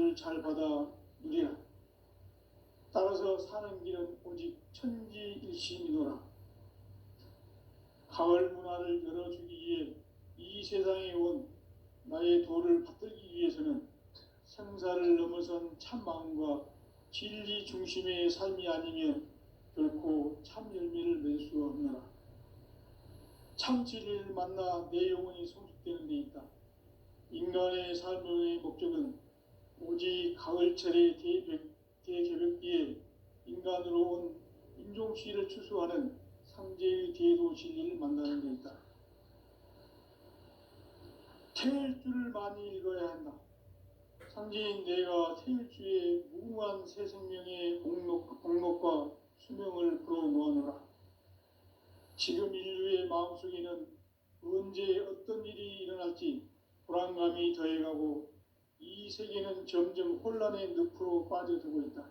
복을 잘 받아 누리라. 따라서 사는 길은 오직 천지일심이노라. 가을 문화를 열어주기 위해 이 세상에 온 나의 도를 받들기 위해서는 생사를 넘어선 참 마음과 진리 중심의 삶이 아니면 결코 참 열매를 맺을 수 없노라. 참 진리를 만나 내 영혼이 성숙되는 데 있다. 인간의 삶의 목적은 오직 가을철의 대개벽기에 인간으로 온 인종시를 추수하는 상제의 대도 진리를 만나는 데 있다. 태일주를 많이 읽어야 한다. 상제인 내가 태일주의 무궁한 새 생명의 공록과 수명을 불어모아노라. 지금 인류의 마음속에는 언제 어떤 일이 일어날지 불안감이 더해가고 이 세계는 점점 혼란의 늪으로 빠져들고 있다.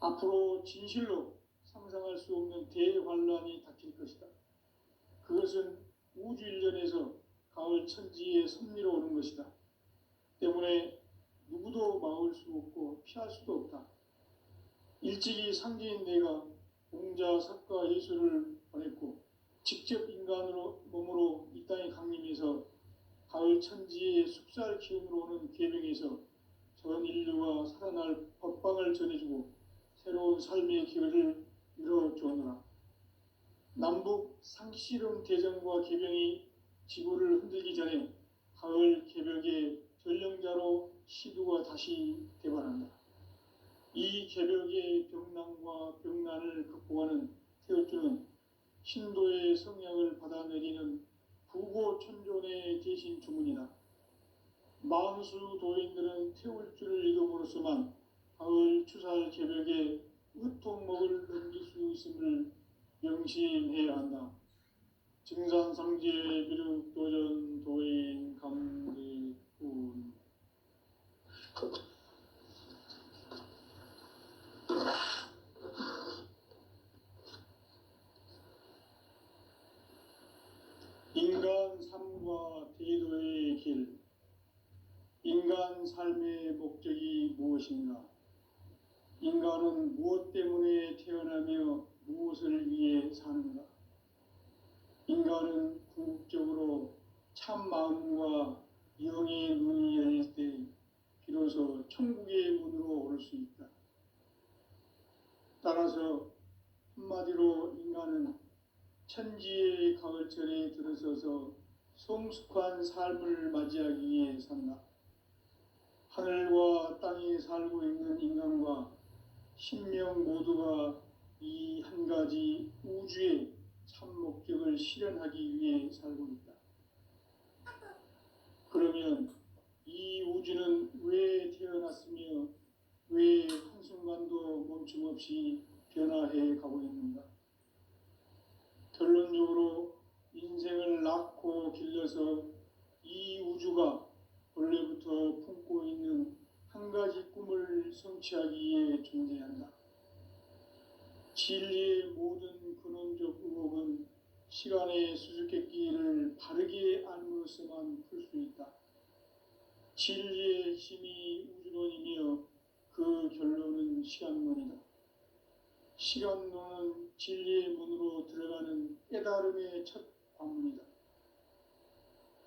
앞으로 진실로 상상할 수 없는 대환란이 닥칠 것이다. 그것은 우주 일련에서 가을 천지의 섭리로 오는 것이다. 때문에 누구도 막을 수 없고 피할 수도 없다. 일찍이 상제인 내가 공자, 석가, 예수를 보냈고 직접 인간으로 몸으로 이 땅에 강림해서 가을 천지의 숲살 기운으로 오는 계명에서 전 인류가 살아날 법방을 전해주고 새로운 삶의 기회를 열어주었노라. 남북 상시름 대전과 계병이 지구를 흔들기 전에 가을 개벽의 전령자로 시두가 다시 대발한다. 이 개벽의 병난과 병난을 극복하는 태울주는 신도의 성약을 받아내리는 부고천존의 대신 주문이다. 만수 도인들은 태울주를 읽음으로써만 가을 추살 개벽에 으통목을 넘길 수 있음을 명심해야 한다. 증산상제 미륵도전 도인 감리꾼. 인간 삶과 대도의 길. 인간 삶의 목적이 무엇인가? 인간은 무엇 때문에 태어나며 무엇을 위해 사는가? 인간은 궁극적으로 참 마음과 영의 눈이 열릴 때 비로소 천국의 문으로 오를 수 있다. 따라서 한마디로 인간은 천지의 가을철에 들어서서 성숙한 삶을 맞이하기 위해 산다. 하늘과 땅에 살고 있는 인간과 신명 모두가 이 한 가지 우주의 참 목적을 실현하기 위해 살고 있다. 그러면 이 우주는 왜 태어났으며 왜 한순간도 멈춤없이 변화해 가고 있는가? 결론적으로 인생을 낳고 길러서 이 우주가 원래부터 품고 있는 한 가지 꿈을 성취하기 위해 존재한다. 진리의 모든 근원적 의혹은 시간의 수수께끼를 바르게 알므로서만 풀 수 있다. 진리의 힘이 우주론이며 그 결론은 시간론이다. 시간론은 진리의 문으로 들어가는 깨달음의 첫 관문이다.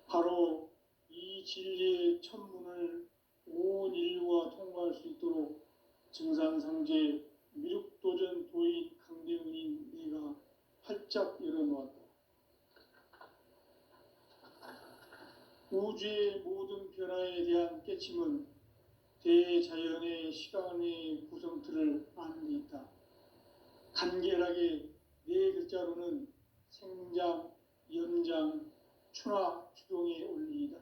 바로 이 진리의 첫 문을 온 인류가 통과할 수 있도록 증산상제 미륵도전 도인 강대훈인 내가 활짝 열어놓았다. 우주의 모든 변화에 대한 깨침은 대자연의 시간의 구성틀을 아는 데 있다. 간결하게 네 글자로는 생장, 연장, 추나 추동의 원리이다.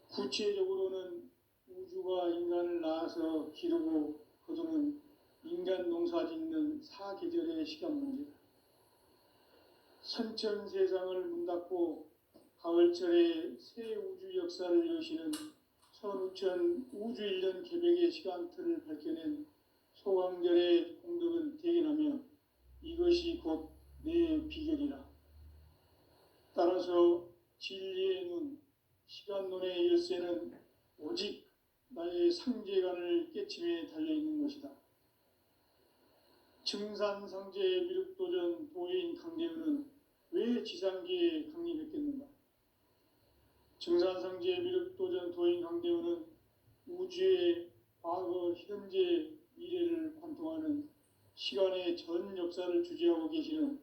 구체적으로는 우주가 인간을 낳아서 기르고 거두는 인간 농사 짓는 사계절의 시간 문제다. 선천세상을 문닫고 가을철에 새 우주 역사를 여시는 선우천 우주일년 개벽의 시간틀을 밝혀낸 소강절의 공덕은 대견하며 이것이 곧 내 비결이라. 따라서 진리의 눈, 시간론의 열쇠는 오직 나의 우주의 상제간을 깨침에 달려있는 것이다. 증산상제 미륵도전 도인 강대우는 왜 지상계에 강림했겠는가? 증산상제 미륵도전 도인 강대우는 우주의 과거, 현재, 미래를 관통하는 시간의 전 역사를 주재하고 계시는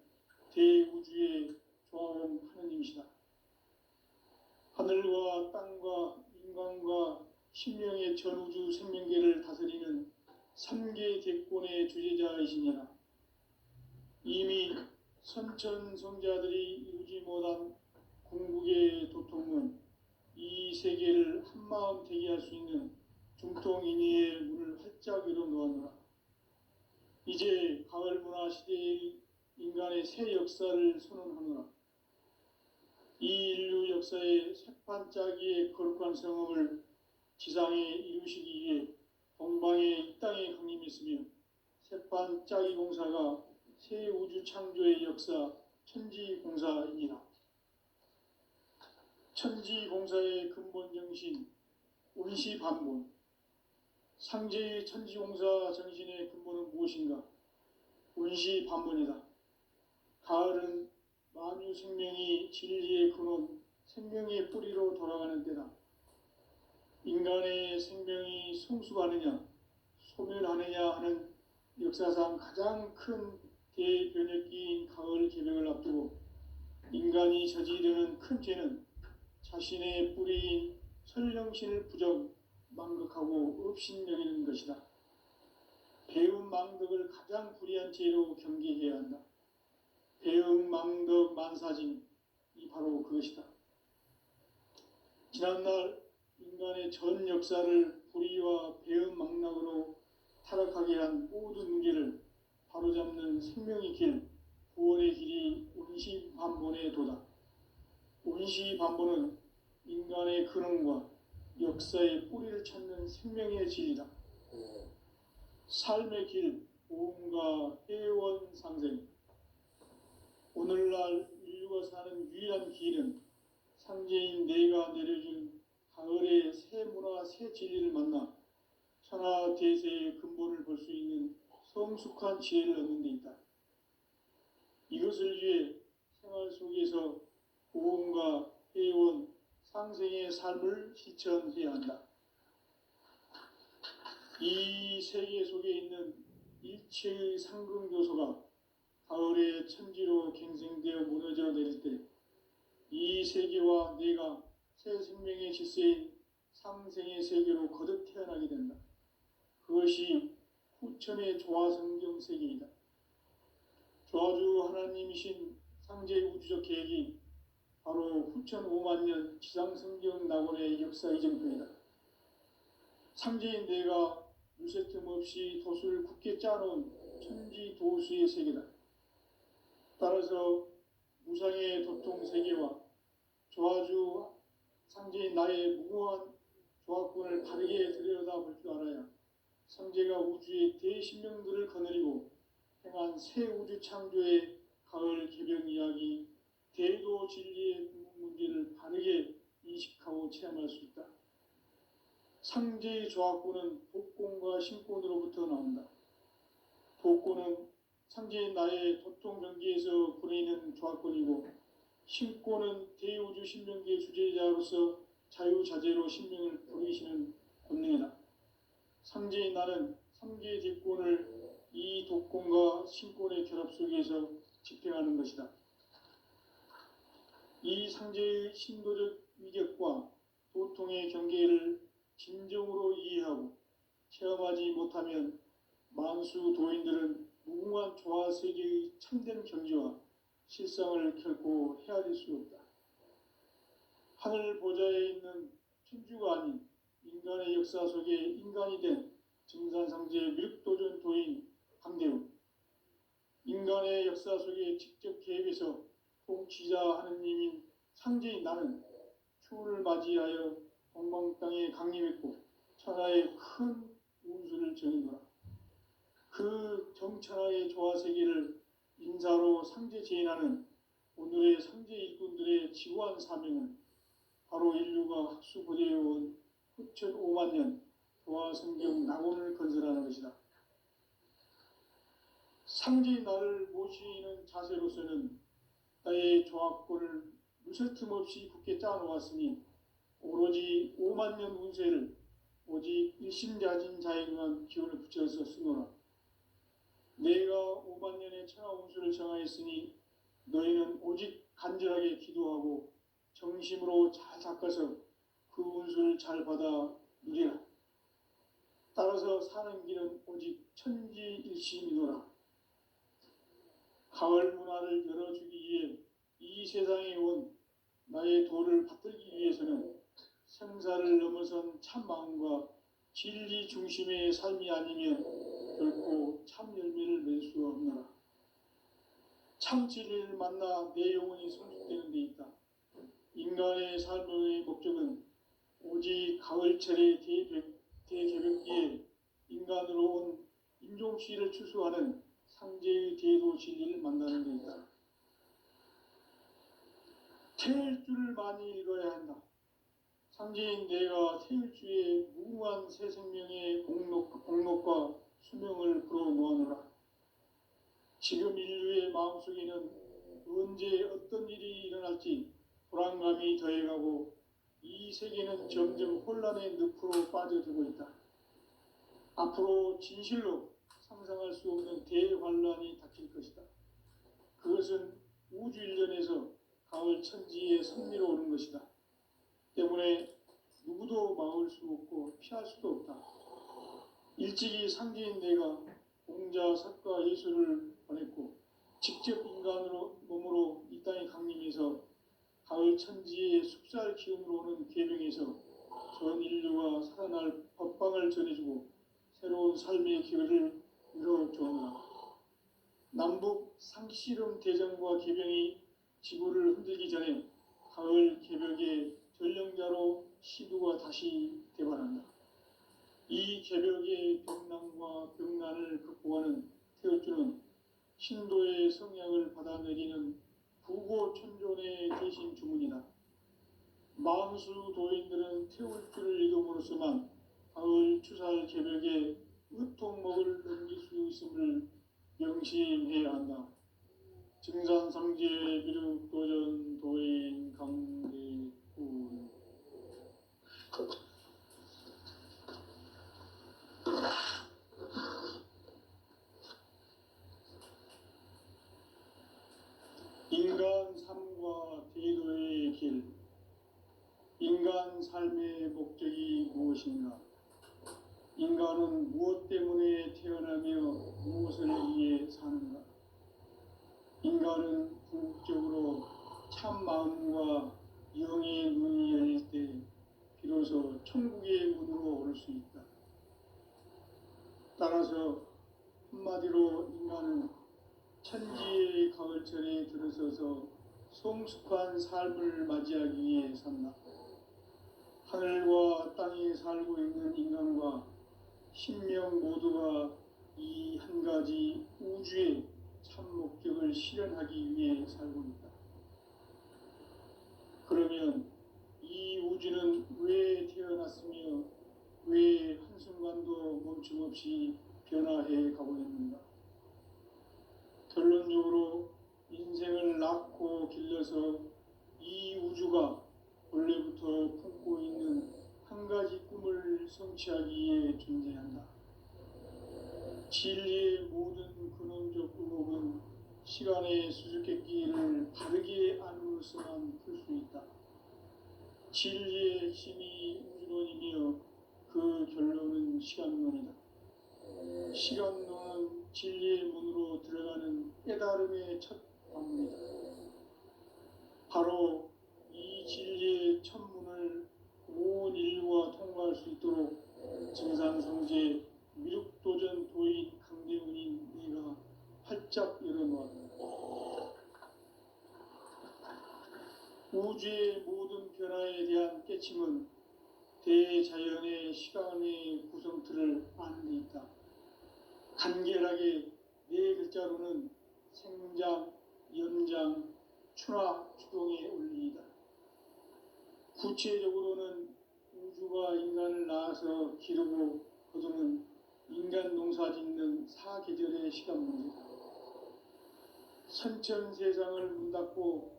대우주의 조화원 하느님이시다. 하늘과 땅과 인간과 신명의 전우주 생명계를 다스리는 삼계 대권의 주재자이시니라. 이미 선천성자들이 이루지 못한 궁극의 도통은 이 세계를 한마음 되게 할 수 있는 중통인의의 문을 활짝 열어 놓았노라. 이제 가을 문화 시대의 인간의 새 역사를 선언하노라. 이 인류 역사의 새판짜기의 거룩한 성험을 지상에 이루시기 위해 동방의 이 땅에 강림했으며 새판짜기 공사가 새 우주 창조의 역사 천지공사이니라. 천지공사의 근본 정신 운시반본. 상제의 천지공사 정신의 근본은 무엇인가? 운시반본이다. 가을은 만유 생명이 진리의 근원, 생명의 뿌리로 돌아가는 때다. 인간의 생명이 성숙하느냐, 소멸하느냐 하는 역사상 가장 큰 대변혁기인 가을 개벽을 앞두고 인간이 저지르는 큰 죄는 자신의 뿌리인 설령신을 부정, 망극하고 업신여기는 것이다. 배움 망덕을 가장 불의한 죄로 경계해야 한다. 배움 망덕 만사징이 바로 그것이다. 지난날 인간의 전 역사를 불의와 배움 망락으로 타락하게 한 모든 문제를 바로잡는 생명의 길, 구원의 길이 운시반본의 도다. 운시반본은 인간의 근원과 역사의 뿌리를 찾는 생명의 진리다. 삶의 길, 보험과 회원 상생. 오늘날 인류가 사는 유일한 길은 상제인 내가 내려준 가을의 새 문화, 새 진리를 만나 천하 대세의 근본을 볼 수 있는 성숙한 지혜를 얻는 데 있다. 이것을 위해 생활 속에서 보험과 회원, 상생의 삶을 실천해야 한다. 이 세계 속에 있는 일체의 상승요소가 가을의 천지로 갱생되어 무너져 내릴 때 이 세계와 내가 새 생명의 질서인 상생의 세계로 거듭 태어나게 된다. 그것이 후천의 조화성경 세계이다. 조화주 하나님이신 상제의 우주적 계획이 바로 후천 5만 년 지상성경 낙원의 역사 이정표이다. 상제인 내가 물새 틈 없이 도수를 굳게 짜놓은 천지 도수의 세계다. 따라서 무상의 도통 세계와 조화주 상제인 나의 무궁한 조합권을 바르게 들여다볼 줄 알아야 상제가 우주의 대신명들을 거느리고 행한 새 우주 창조의 가을 개변 이야기, 대도 진리의 문제를 바르게 인식하고 체험할 수 있다. 상제의 조합권은 복권과 신권으로부터 나온다. 복권은 상제인 나의 도통 경계에서 보내는 조합권이고, 신권은 대우주 신명계의 주제자로서 자유자재로 신명을 부리시는 권능이다. 상제인 나는 상계의 대권을 이 도권과 신권의 결합 속에서 집행하는 것이다. 이 상제의 신도적 위격과 도통의 경계를 진정으로 이해하고 체험하지 못하면 만수 도인들은 무궁한 조화세계의 참된 경지와 실상을 결코 헤아릴 수 없다. 하늘 보좌에 있는 천주가 아닌 인간의 역사 속에 인간이 된 증산상제 미륵도전 도인 강대우. 인간의 역사 속에 직접 개입해서 통치자 하느님인 상제인 나는 추운을 맞이하여 동방 땅에 강림했고 천하의 큰 운수를 정해노라. 그 정천하의 조화세계를 인사로 상제 제인하는 오늘의 상제 일꾼들의 지구한 사명은 바로 인류가 학수고대해온 후천 5만 년 도화성경 낙원을 건설하는 것이다. 상제의 나를 모시는 자세로서는 나의 조합권을 무슨 틈 없이 굳게 짜놓았으니 오로지 5만 년 운세를 오직 일심자진 자에 의한 기운을 붙여서 쓰노라. 내가 5만 년의 천하 운수를 정하였으니 너희는 오직 간절하게 기도하고 정심으로 잘 닦아서 그 운수를 잘 받아 누리라. 따라서 사는 길은 오직 천지일심이노라. 가을 문화를 열어주기 위해 이 세상에 온 나의 도를 받들기 위해서는 생사를 넘어선 참 마음과 진리 중심의 삶이 아니면 결코 참 열매를 맺을 수 없노라. 참 진리를 만나 내 영혼이 성숙되는 데 있다. 인간의 삶의 목적은 오직 가을철의 대개벽기에 인간으로 온 인종시를 추수하는 상제의 대도 진리를 만나는 데 있다. 태일주를 많이 읽어야 한다. 상제인 내가 태일주의 무궁한 새 생명의 공록과 수명을 불어모아노라. 지금 인류의 마음속에는 언제 어떤 일이 일어날지 불안감이 더해가고 이 세계는 점점 혼란의 늪으로 빠져들고 있다. 앞으로 진실로 상상할 수 없는 대환란이 닥칠 것이다. 그것은 우주 일련에서 가을 천지의 섭리로 오는 것이다. 때문에 누구도 막을 수 없고 피할 수도 없다. 일찍이 상제인 내가 공자, 석가, 예수를 보냈고 직접 인간으로 몸으로 이 땅에 강림해서 가을 천지의 숙살 기운으로 오는 계명에서 전 인류가 살아날 법방을 전해주고 새로운 삶의 기회를 열어주었노라. 남북 상씨름 대전과 계병이 지구를 흔들기 전에 가을 개벽의 전령자로 시두가 다시 대발한다. 이 개벽의 병난과 병난을 극복하는 태어주는 신도의 성향을 받아내리는 부고천존의 대신 주문이다. 망수 도인들은 태울주를 이름으로서만 가을 추살 개벽에 으통목을 넘길 수 있음을 명심해야 한다. 증산상제 미륵도전 도인 강대군. 인간 삶과 대도의 길. 인간 삶의 목적이 무엇인가? 인간은 무엇 때문에 태어나며 무엇을 위해 사는가? 인간은 궁극적으로 참 마음과 영의 눈이 열릴 때 비로소 천국의 문으로 오를 수 있다. 따라서 한마디로 인간은 천지의 가을철에 들어서서 성숙한 삶을 맞이하기 위해 산다. 하늘과 땅에 살고 있는 인간과 신명 모두가 이 한 가지 우주의 참 목적을 실현하기 위해 살고 있다. 그러면 이 우주는 왜 태어났으며 왜 한순간도 멈춤없이 변화해 가고 있는가? 결론적으로 인생을 낳고 길러서 이 우주가 원래부터 품고 있는 한 가지 꿈을 성취하기 위해 존재한다. 진리의 모든 근원적 의목은 시간의 수수께끼를 바르게 안으로서만 풀 수 있다. 진리의 핵심이 우주론이며 그 결론은 시간론이다. 시간론은 진리의 문으로 들어가는 깨달음의 첫 방문이다. 바로 이 진리의 첫 문을 온 인류가 통과할 수 있도록 증산성제 미륵도전 도인 강대훈인 내가 활짝 열어놓았다. 우주의 모든 변화에 대한 깨침은 대자연의 시간의 구성틀을 아는 데 있다. 간결하게 네 글자로는 생장, 연장, 추나 추동의 원리이다. 구체적으로는 우주가 인간을 낳아서 기르고 거두는 인간 농사 짓는 사계절의 시간 문제. 선천 세상을 문 닫고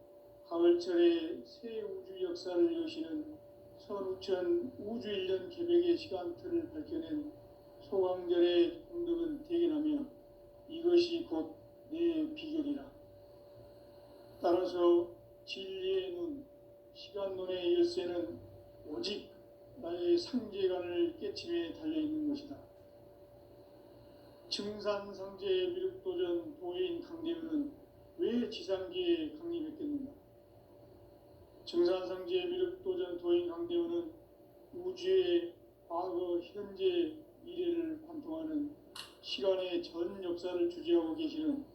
가을철에 새 우주 역사를 여시는 선우천 우주일년 개벽의 시간틀을 밝혀낸 소강절의 공덕은 대견하며 이것이 곧 내 비결이라. 따라서 진리의 눈, 시간론의 열쇠는 오직 나의 상제관을 깨침에 달려있는 것이다. 증산상제 미륵도전 도인 강대우는 왜 지상계에 강림했겠는가? 증산상제 미륵도전 도인 강대우는 우주의 과거, 현재, 미래를 관통하는 시간의 전 역사를 주재하고 계시는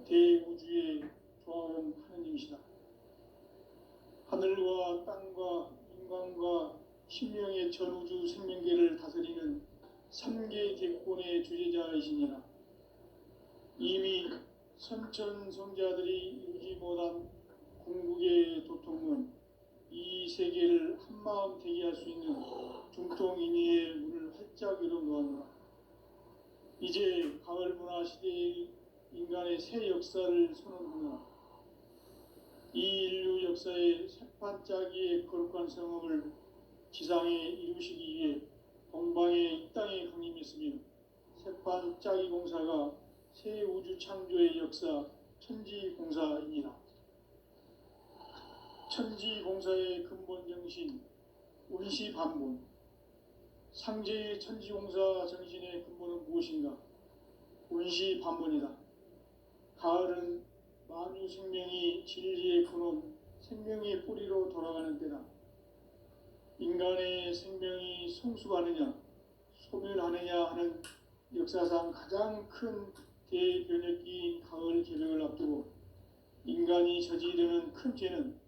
대우주의 조화원 하느님이시다. 하늘과 땅과 인간과 신명의 전우주 생명계를 다스리는 삼계 객본의 주제자이시니라. 이미 선천 성자들이 이루지 못한 궁극의 도통은 이 세계를 한마음 되게 할 수 있는 중통인의의 문을 활짝 열어놓았노라. 이제 가을 문화 시대의 인간의 새 역사를 선언하노라. 이 인류 역사의 새판짜기의 거룩한 성험을 지상에 이루시기 위해 동방의 이 땅에 강림했으며 새판짜기 공사가 새 우주 창조의 역사 천지공사이니라. 천지공사의 근본 정신 운시반본. 상제의 천지공사 정신의 근본은 무엇인가? 운시반본이다. 가을은 만유 생명이 진리의 근원, 생명의 뿌리로 돌아가는 때다. 인간의 생명이 성숙하느냐, 소멸하느냐 하는 역사상 가장 큰 대변혁기인 가을 개벽을 앞두고 인간이 저지르는 큰 죄는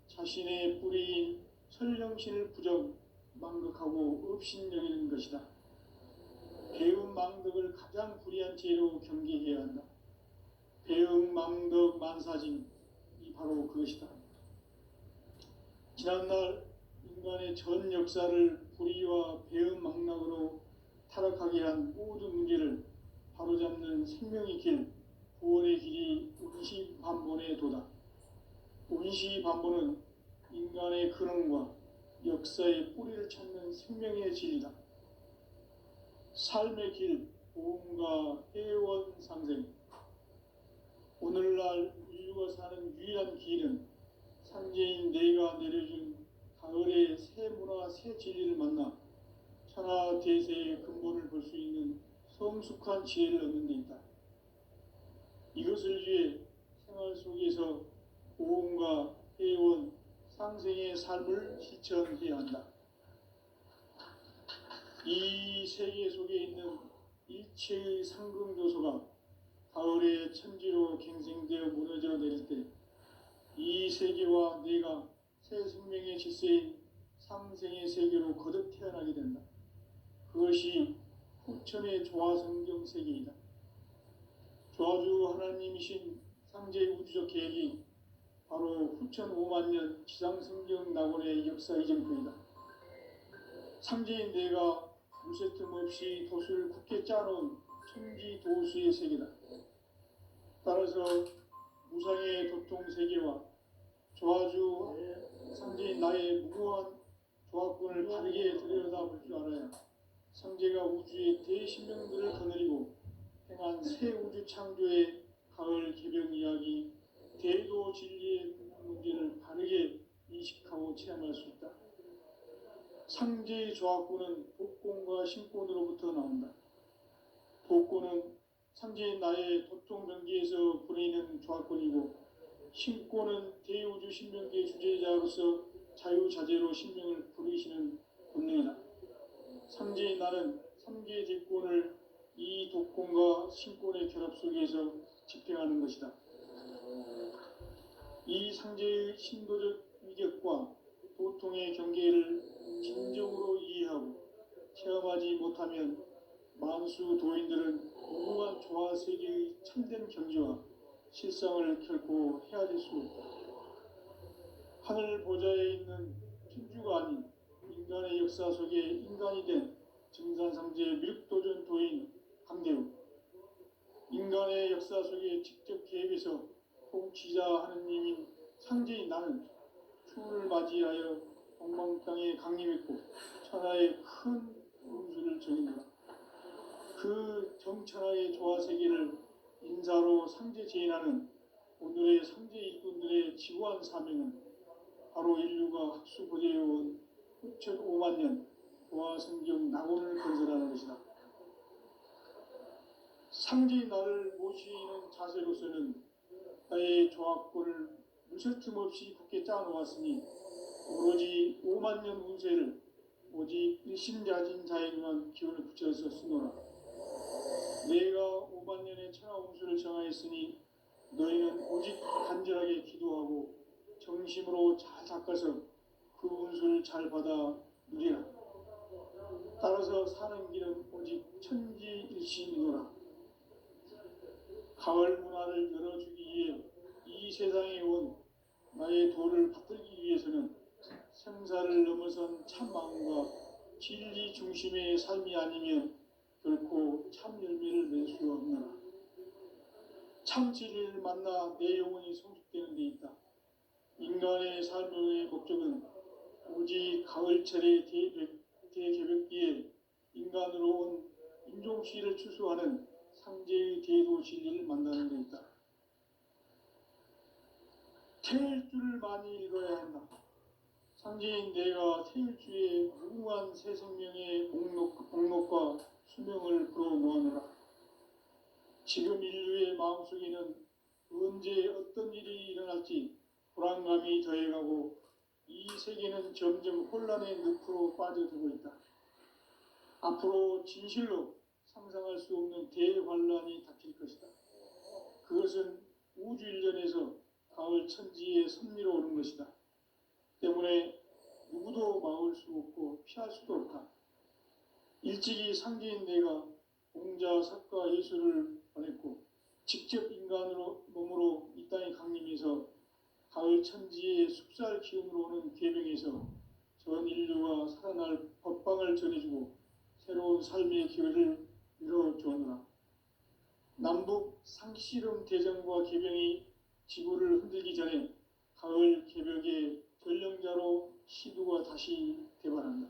자신의 뿌리인 설령신을 부정, 망극하고 업신여기는 것이다. 배움 망덕을 가장 불의한 죄로 경계해야 한다. 배움 망덕 만사징이 바로 그것이다. 지난날 인간의 전 역사를 불의와 배움 망락으로 타락하게 한 모든 문제를 바로잡는 생명의 길, 구원의 길이 운시반본의 도다. 운시반본은 인간의 근원과 역사의 뿌리를 찾는 생명의 진리다. 삶의 길, 보험과 해원 상생. 오늘날 인류가 사는 유일한 길은 상제인 내가 내려준 가을의 새 문화, 새 진리를 만나 천하 대세의 근본을 볼 수 있는 성숙한 지혜를 얻는 데 있다. 이것을 위해 생활 속에서 보험과 해원, 상생의 삶을 실천해야 한다. 이 세계 속에 있는 일체의 상금조소가 가을의 천지로 갱생되어 무너져 내릴 때 이 세계와 내가 새 생명의 질서인 상생의 세계로 거듭 태어나게 된다. 그것이 후천의 조화성경 세계이다. 조화주 하나님이신 상제의 우주적 계획이 바로 후천 5만년 지상성경 낙원의 역사 이정표이다. 상제인 내가 무쇠 틈 없이 도수를 굳게 짜놓은 천지도수의 세계다. 따라서 무상의 도통 세계와 조화주 상제인 나의 무고한 조화권을 바르게 들여다볼 줄 알아야 상제가 우주의 대신명들을 거느리고 행한 새 우주 창조의 가을 개벽 이야기, 대도 진리의 문제를 바르게 인식하고 체험할 수 있다. 상제의 조화권은 복권과 신권으로부터 나온다. 복권은 상제인 나의 도통변기에서 보내는 조화권이고, 신권은 대우주 신명계의 주제자로서 자유자재로 신명을 부르시는 본능이다. 상제인 나는 삼계 대권을 이 도권과 신권의 결합 속에서 집행하는 것이다. 이 상제의 신도적 위력과 도통의 경계를 진정으로 이해하고 체험하지 못하면 만수 도인들은 무궁한 조화 세계의 참된 경지와 실상을 결코 헤아릴 수 없다. 하늘 보좌에 있는 천주가 아닌 인간의 역사 속에 인간이 된 증산상제 미륵도전 도인 강대우. 인간의 역사 속에 직접 개입해서 통치자 하느님인 상제인 나는 추운을 맞이하여 동방 땅에 강림했고 천하의 큰 운수를 정했노라. 그 정천하의 조화세계를 인사로 상제 제인하는 오늘의 상제 일꾼들의 지구한 사명은 바로 인류가 학수고대해온 9,5만 년 조화성경 낙원을 건설하는 것이다. 상제인 나를 모시는 자세로서는 나의 조합권을 무쇠틈 없이 굳게 짜놓았으니 오로지 5만 년 운세를 오직 일심자진 자에게만 기운을 붙여서 쓰노라. 내가 5만 년의 천하 운수를 정하였으니 너희는 오직 간절하게 기도하고 정심으로 잘 닦아서 그 운수를 잘 받아 누리라. 따라서 사는 길은 오직 천지일심이노라. 가을 문화를 열어주기 위해 이 세상에 온 나의 도를 받들기 위해서는 생사를 넘어선 참 마음과 진리 중심의 삶이 아니면 결코 참 열매를 낼 수 없노라. 참 진리를 만나 내 영혼이 성숙되는 데 있다. 인간의 삶의 목적은 오직 가을철의 대개벽기에 인간으로 온 인종시를 추수하는 상제의 대도 진리를 만나는 데 있다. 태일주를 많이 읽어야 한다. 상제인 내가 태일주의 무궁한 새 생명의 목록과 수명을 불어모아노라. 지금 인류의 마음속에는 언제 어떤 일이 일어날지 불안감이 더해가고 이 세계는 점점 혼란의 늪으로 빠져들고 있다. 앞으로 진실로 상상할 수 없는 대환란이 닥칠 것이다. 그것은 우주 일전에서 가을 천지의 섭리로 오는 것이다. 때문에 누구도 막을 수 없고 피할 수도 없다. 일찍이 상제인 내가 공자, 석가, 예수를 보냈고 직접 인간으로 몸으로 이 땅에 강림해서 가을 천지의 숲살 기운으로 오는 계명에서 전 인류가 살아날 법방을 전해주고 새로운 삶의 기회를 열어주었노라. 남북 상씨름 대전과 계병이 지구를 흔들기 전에 가을 개벽의 전령자로 시두가 다시 대발한다.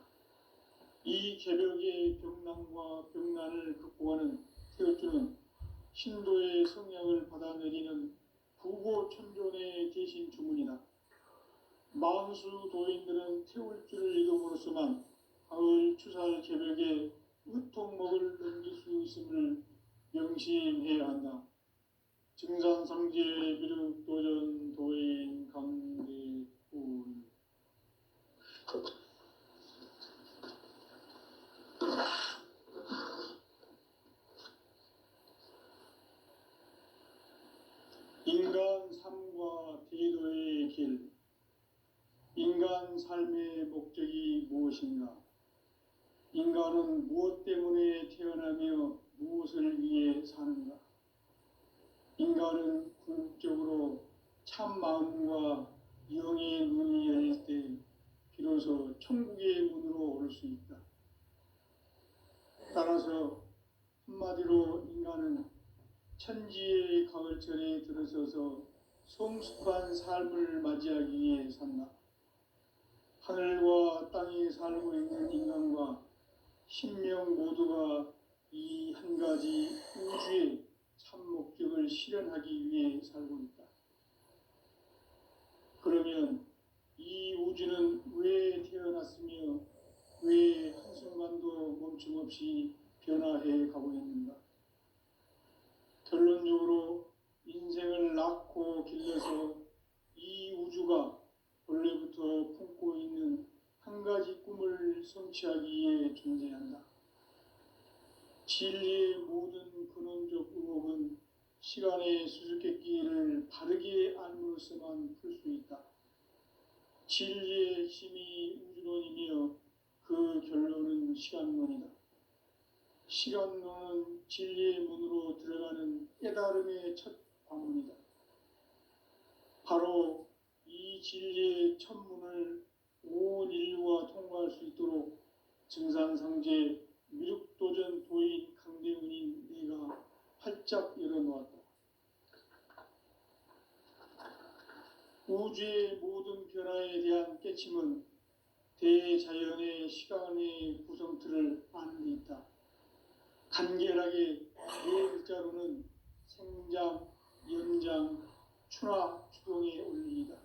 이 개벽의 병난과 병난을 극복하는 태울주는 신도의 성향을 받아내리는 부고천존의 대신 주문이다. 만수 도인들은 태울주를 읽음으로써만 가을 추살 개벽의 으통목을 넘길 수 있음을 명심해야 한다. 증산상제 미륵도전 도인 강대훈. 인간 삶과 대도의 길. 인간 삶의 목적이 무엇인가? 인간은 무엇 때문에 태어나며 무엇을 위해 사는가? 인간은 궁극적으로 참 마음과 영의 눈이 열릴 때 비로소 천국의 문으로 오를 수 있다. 따라서 한마디로 인간은 천지의 가을철에 들어서서 성숙한 삶을 맞이하기 위해 산다. 하늘과 땅에 살고 있는 인간과 신명 모두가 이 한 가지 우주의 참 목적을 실현하기 위해 살고 있다. 그러면 이 우주는 왜 태어났으며 왜 한순간도 멈춤없이 변화해 가고 있는가? 결론적으로 인생을 낳고 길러서 이 우주가 원래부터 품고 있는 한 가지 꿈을 성취하기 위해 존재한다. 진리의 모든 근원적 의혹은 시간의 수수께끼를 바르게 알므로서만 풀 수 있다. 진리의 힘이 우주론이며 그 결론은 시간론이다. 시간론은 진리의 문으로 들어가는 깨달음의 첫 관문이다. 바로 이 진리의 첫 문을 온 인류가 통과할 수 있도록 증산상제 미륵도전 도인 강대훈인 내가 활짝 열어놓았다. 우주의 모든 변화에 대한 깨침은 대자연의 시간의 구성틀을 아는 데 있다. 간결하게 네 글자로는 생장, 연장, 추나 추동의 원리이다.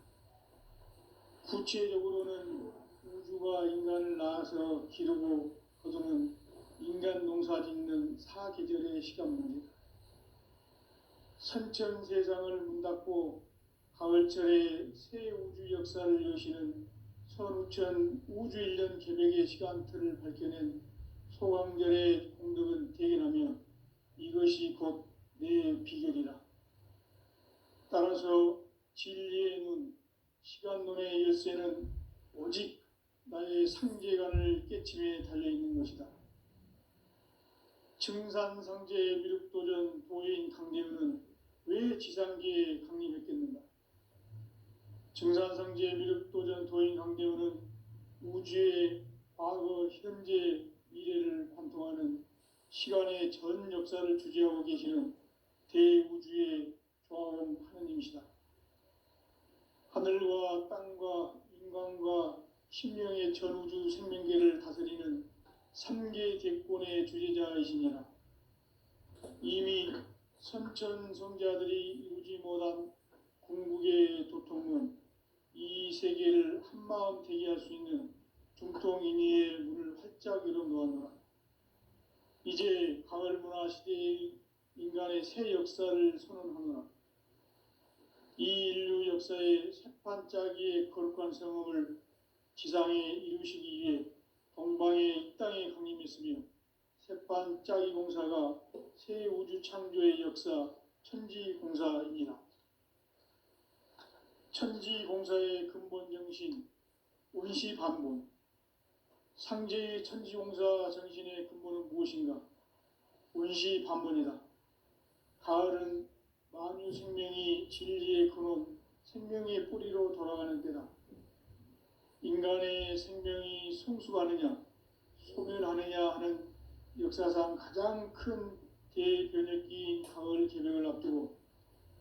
구체적으로는 우주가 인간을 낳아서 기르고 거두는 인간 농사 짓는 사계절의 시간 문제다. 선천 세상을 문 닫고 가을철에 새 우주 역사를 여시는 선우천 우주 1년 개벽의 시간틀을 밝혀낸 소강절의 공덕은 대견하며 이것이 곧 내 비결이라. 따라서 진리의 눈, 시간론의 열쇠는 오직 나의 상제관을 깨침에 달려있는 것이다. 증산상제 미륵도전 도인 강대훈은 왜 지상계에 강림했겠는가? 증산상제 미륵도전 도인 강대훈은 우주의 과거, 현재, 미래를 관통하는 시간의 전 역사를 주재하고 계시는 대우주의 조화원 하느님이시다. 하늘과 땅과 인간과 신명의 전우주 생명계를 다스리는 3계 대권의 주재자이시니라. 이미 선천성자들이 이루지 못한 궁극의 도통은 이 세계를 한마음 되게 할 수 있는 중통인의의 문을 활짝 열어놓았노라. 이제 가을 문화 시대의 인간의 새 역사를 선언하노라. 이 인류 역사의 새판짜기의 거룩한 성음을 지상에 이루시기 위해 동방의 이 땅에 강림했으며 새판짜기 공사가 새 우주 창조의 역사 천지공사이니라. 천지공사의 근본 정신 원시반본. 상제의 천지공사 정신의 근본은 무엇인가? 원시반본이다. 가을은 만유 생명이 진리의 근원, 생명의 뿌리로 돌아가는 때다. 인간의 생명이 성숙하느냐, 소멸하느냐 하는 역사상 가장 큰 대변혁기인 가을 개벽을 앞두고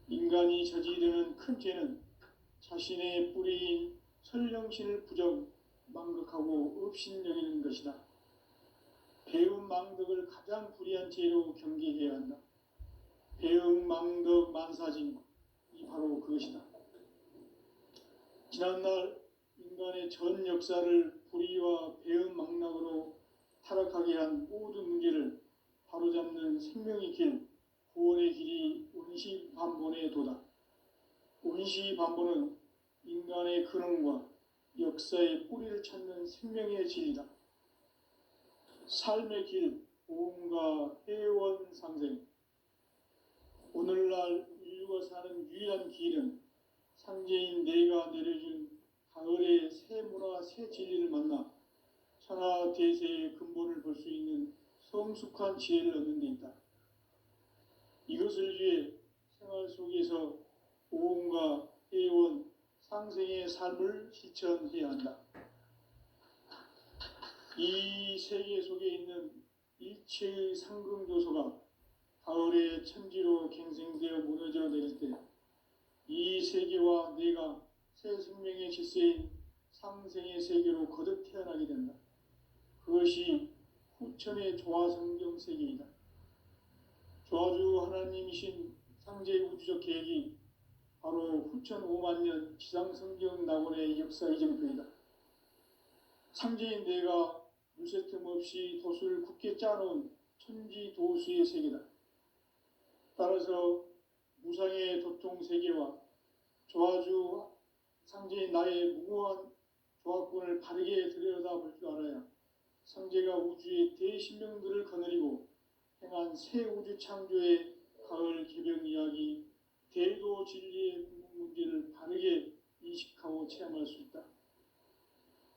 인간이 저지르는 큰 죄는 자신의 뿌리인 설령신을 부정, 망극하고 업신여기는 것이다. 배움 망덕을 가장 불의한 죄로 경계해야 한다. 배움 망덕 만사진, 이 바로 그것이다. 지난날 인간의 전 역사를 불의와 배움 망락으로 타락하게 한 모든 문제를 바로잡는 생명의 길, 구원의 길이 원시반본의 도다. 원시반본은 인간의 근원과 역사의 뿌리를 찾는 생명의 진리다. 삶의 길, 보험과 회원 상생. 오늘날 인류가 사는 유일한 길은 상제인 내가 내려준 가을의 새 문화, 새 진리를 만나 천하 대세의 근본을 볼 수 있는 성숙한 지혜를 얻는 데 있다. 이것을 위해 생활 속에서 보험과 회원, 상생의 삶을 실천해야 한다. 이 세계 속에 있는 일체의 상승조소가 가을의 천지로 갱생되어 무너져 내릴 때 이 세계와 내가 새 생명의 질서인 상생의 세계로 거듭 태어나게 된다. 그것이 후천의 조화성경 세계이다. 조화주 하나님이신 상제의 우주적 계획이 바로 후천 5만 년 지상성경 낙원의 역사 이정표이다. 상제인 내가 물새 틈 없이 돛을 굳게 짜놓은 천지도수의 세계다. 따라서 무상의 도통 세계와 조화주 상제인 나의 무궁한 조화권을 바르게 들여다볼 줄 알아야 상제가 우주의 대신명들을 거느리고 행한 새 우주 창조의 가을 개벽 이야기, 대도 진리의 궁극 문제를 바르게 인식하고 체험할 수 있다.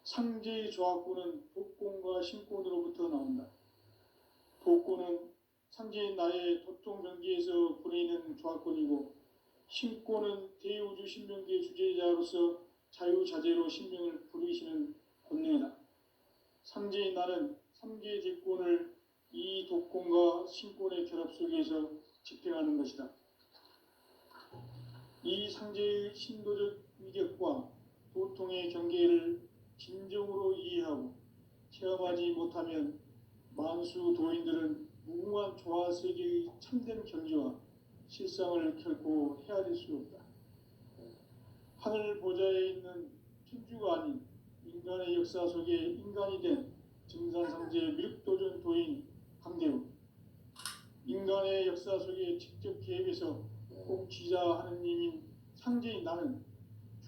상제의 조화권은 복권과 신권으로부터 나온다. 복권은 상제인 나의 도통 경계에서 보내는 조화권이고, 신권은 대우주 신명계의 주제자로서 자유자재로 신명을 부르시는 권능이다. 상제인 나는 3계 대권을 이 독권과 신권의 결합 속에서 집행하는 것이다. 이 상제의 신도적 위력과 도통의 경계를 진정으로 이해하고 체험하지 못하면 만수 도인들은 무궁한 조화 세계의 참된 경지와 실상을 결코 헤아릴 수 없다. 하늘 보좌에 있는 천주가 아닌 인간의 역사 속에 인간이 된 증산상제 미륵도전 도인 강대우, 인간의 역사 속에 직접 개입해서 꼭 지자 하느님인 상제인 나는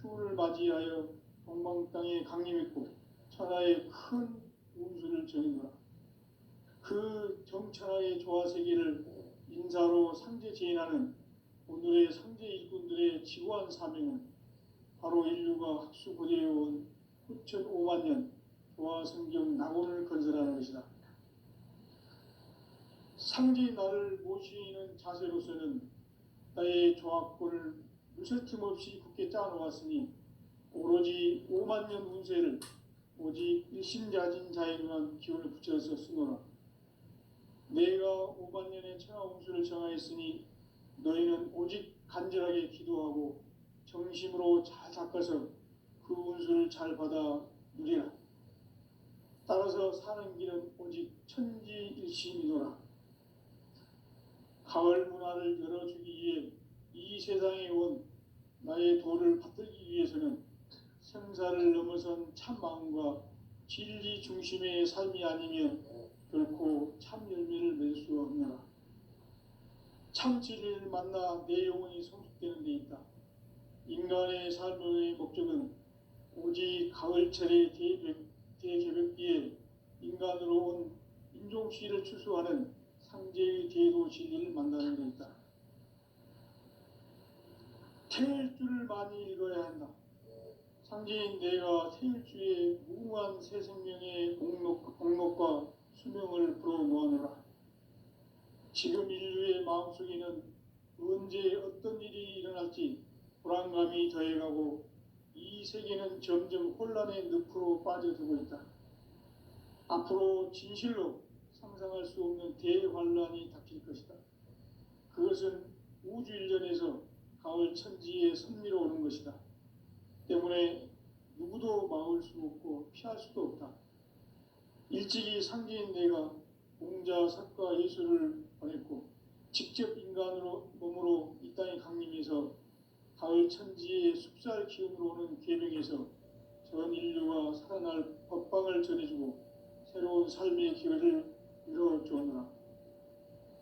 추운을 맞이하여 동방 땅에 강림했고 천하의 큰 운수를 전해노라. 그 정천하의 조화 세계를 인사로 상제 제인하는 오늘의 상제 일꾼들의 지구한 사명은 바로 인류가 학수 고대해온 9,500만 년 조화 성경 낙원을 건설하는 것이다. 상제인 나를 모시는 자세로서는 나의 조합권을 무설틈 없이 굳게 짜놓았으니 오로지 5만 년 운세를 오직 일심자진 자에게만 기운을 붙여서 쓰노라. 내가 5만 년의 천하 운수를 정하였으니 너희는 오직 간절하게 기도하고 정심으로 잘 닦아서 그 운수를 잘 받아 누리라. 따라서 사는 길은 오직 천지일심이노라. 가을 문화를 열어주기 위해 이 세상에 온 나의 도를 받들기 위해서는 생사를 넘어선 참 마음과 진리 중심의 삶이 아니면 결코 참 열매를 맺을 수 없노라. 참 진리를 만나 내 영혼이 성숙되는 데 있다. 인간의 삶의 목적은 오직 가을철의 대개벽기에 인간으로 온 인종시를 추수하는 상제의 대도 진리를 만나는 데 있다. 태일주를 많이 읽어야 한다. 상제인 내가 태일주의 무궁한 새 생명의 공록과 수명을 불어모아노라. 지금 인류의 마음속에는 언제 어떤 일이 일어날지 불안감이 더해가고 이 세계는 점점 혼란의 늪으로 빠져들고 있다. 앞으로 진실로 상상할 수 없는 대환란이 닥칠 것이다. 그것은 우주 일전에서 가을 천지의 섭리로 오는 것이다. 때문에 누구도 막을 수 없고 피할 수도 없다. 일찍이 상제인 내가 공자, 석가, 예수를 보냈고 직접 인간으로 몸으로 이 땅에 강림해서 가을 천지의 숲살 기운으로 오는 계명에서 전 인류가 살아날 법방을 전해주고 새로운 삶의 기회를 이뤄주오노라.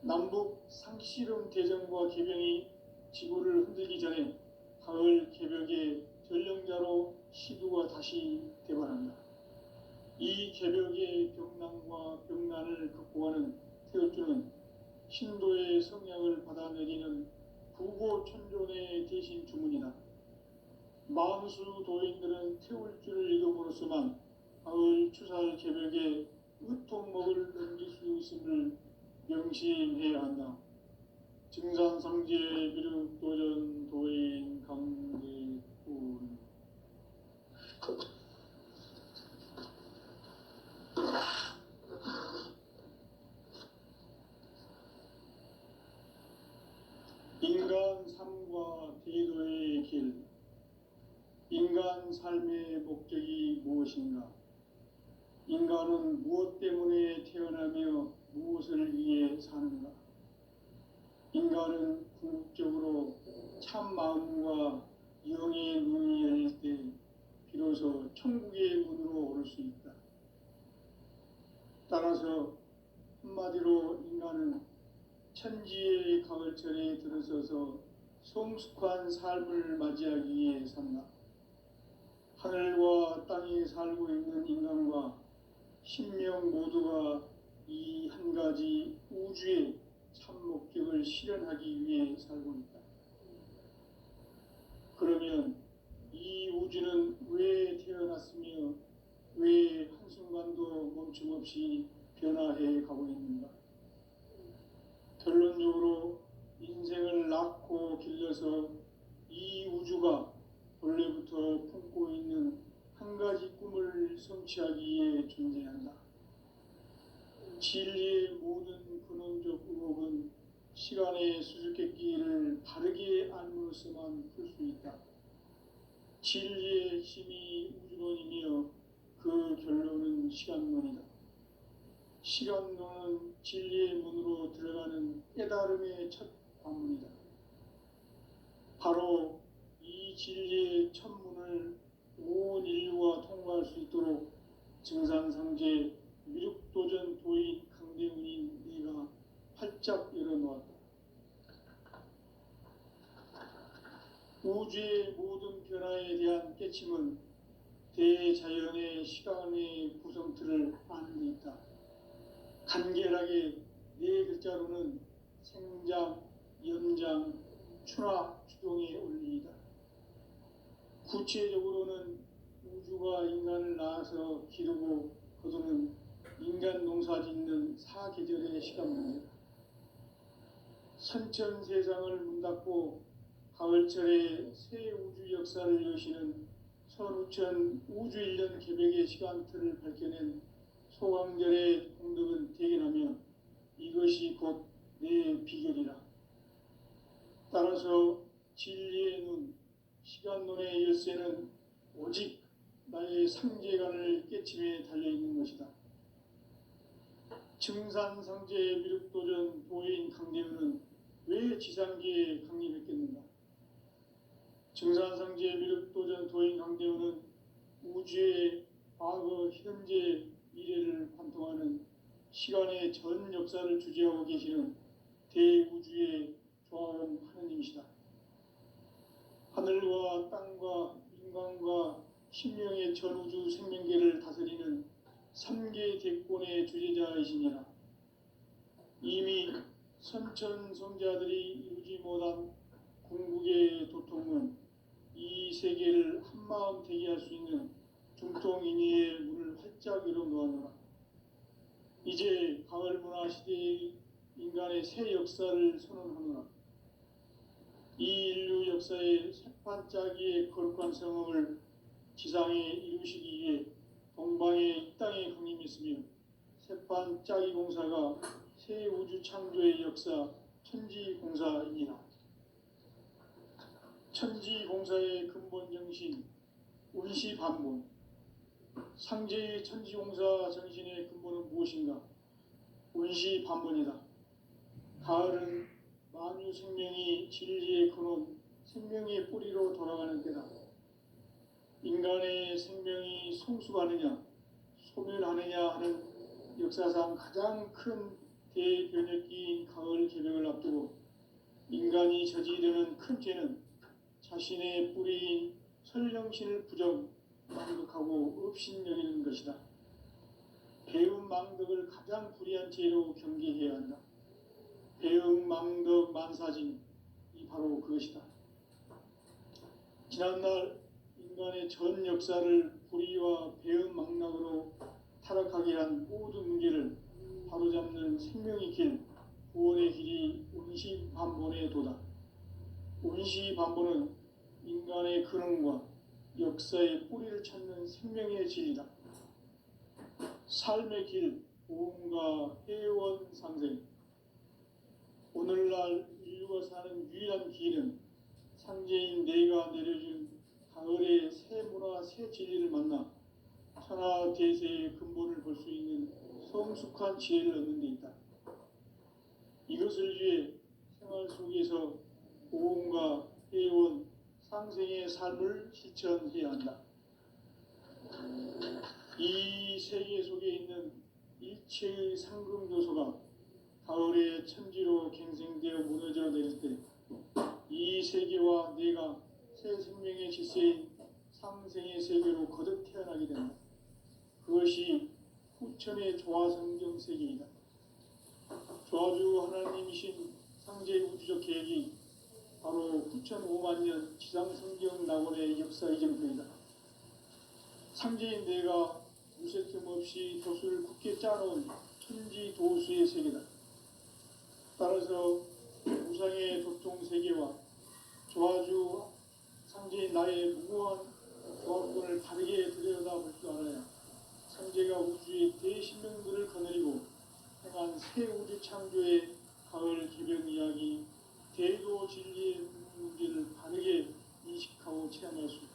남북 상씨름 대전과 개병이 지구를 흔들기 전에 가을 개벽의 전령자로 시두가 다시 대발한다. 이 개벽의 병난과 병난을 극복하는 태울주는 신도의 성향을 받아내리는 부고천존의 대신 주문이다. 만수 도인들은 태울주를 읽음으로써만 가을 추살 개벽에 으통목을 넘길 수 있음을 명심해야 한다. 증산상제 미륵도전 도인 강대군. 인간 삶과 대도의 길. 인간 삶의 목적이 무엇인가? 인간은 무엇 때문에 태어나며 무엇을 위해 사는가? 인간은 궁극적으로 참 마음과 영의 눈이 열릴 때 비로소 천국의 문으로 오를 수 있다. 따라서 한마디로 인간은 천지의 가을철에 들어서서 성숙한 삶을 맞이하기 위해 산다. 하늘과 땅에 살고 있는 인간과 신명 모두가 이 한 가지 우주의 참 목적을 실현하기 위해 살고 있다. 그러면 이 우주는 왜 태어났으며 왜 한순간도 멈춤없이 변화해 가고 있는가? 결론적으로 인생을 낳고 길러서 이 우주가 본래부터 품고 있는 한 가지 꿈을 성취하기 위해 존재한다. 진리의 모든 근원적 의혹은 시간의 수수께끼를 바르게 알므로서만 풀 수 있다. 진리의 힘이 우주론이며 그 결론은 시간론이다. 시간론은 진리의 문으로 들어가는 깨달음의 첫 관문이다. 바로 이 진리의 첫 문을 온 인류가 통과할 수 있도록 증산상제 미륵도전 도인 강대문인 네가 활짝 열어놓았다. 우주의 모든 변화에 대한 깨침은 대자연의 시간의 구성틀을 아는 데 있다. 간결하게 네 글자로는 생장, 연장, 추나 추동의 원리이다. 구체적으로는 우주가 인간을 낳아서 기르고 거두는 인간 농사 짓는 사계절의 시간 문제다. 선천 세상을 문닫고 가을철에 새 우주 역사를 여시는 선우천 우주 1년 개백의 시간틀을 밝혀낸 소강절의 공덕은 대견하며 이것이 곧 내 비결이라. 따라서 진리의 눈, 시간론의 열쇠는 오직 나의 상제관을 깨침에 달려있는 것이다. 증산상제 미륵도전 도인 강대우는 왜 지상계에 강림했겠는가? 증산상제 미륵도전 도인 강대우는 우주의 과거, 현재, 미래를 관통하는 시간의 전 역사를 주재하고 계시는 대우주의 조화원 하느님이시다. 하늘과 땅과 인간과 신명의 전우주 생명계를 다스리는 3계 대권의 주재자이시니라. 이미 선천성자들이 이루지 못한 궁극의 도통은 이 세계를 한마음 되게 할 수 있는 중통인의의 문을 활짝 열어놓았노라. 이제 가을문화 시대의 인간의 새 역사를 선언하노라. 이 인류 역사의 새반짝이의 거룩한 성음을 지상에 이루시기 위해 동방의 이 땅에 강림했으며 새반짝이 공사가 새 우주 창조의 역사 천지공사이니라. 천지공사의 근본 정신 운시반본. 상제의 천지공사 정신의 근본은 무엇인가? 운시반본이다. 가을은 만유 생명이 진리의 근원, 생명의 뿌리로 돌아가는 때다. 인간의 생명이 성숙하느냐, 소멸하느냐 하는 역사상 가장 큰 대변혁기인 가을 개벽을 앞두고 인간이 저지르는 큰 죄는 자신의 뿌리인 설령신을 부정, 망덕하고 업신여기는 것이다. 배움 망덕을 가장 불의한 죄로 경계해야 한다. 배움 망덕 만사진, 이 바로 그것이다. 지난날 인간의 전 역사를 불의와 배움 망락으로 타락하게 한 모든 문제를 바로잡는 생명의 길, 구원의 길이 운시반본의 도다. 운시반본은 인간의 근원과 역사의 뿌리를 찾는 생명의 진리다. 삶의 길, 보험과 회원 상생. 오늘날 인류가 사는 유일한 길은 상제인 내가 내려준 가을의 새 문화, 새 진리를 만나 천하 대세의 근본을 볼 수 있는 성숙한 지혜를 얻는 데 있다. 이것을 위해 생활 속에서 보험과 회원, 상생의 삶을 실천해야 한다. 이 세계 속에 있는 일체의 상금 요소가 가을의 천지로 갱생되어 무너져 내릴 때 이 세계와 내가 새 생명의 질서인 상생의 세계로 거듭 태어나게 된다. 그것이 후천의 조화성경 세계이다. 조화주 하나님이신 상제 우주적 계획이 바로 9,500년 지상성경 낙원의 역사 이정표이다. 상제인 내가 무색점 없이 도수를 굳게 짜놓은 천지 도수의 세계다. 따라서 우상의 도통 세계와 조화주 상제인 나의 무고한 조합권을 바르게 들여다볼 줄 알아야 상제가 우주의 대신명들을 거느리고 행한 새 우주 창조의 가을 개병 이야기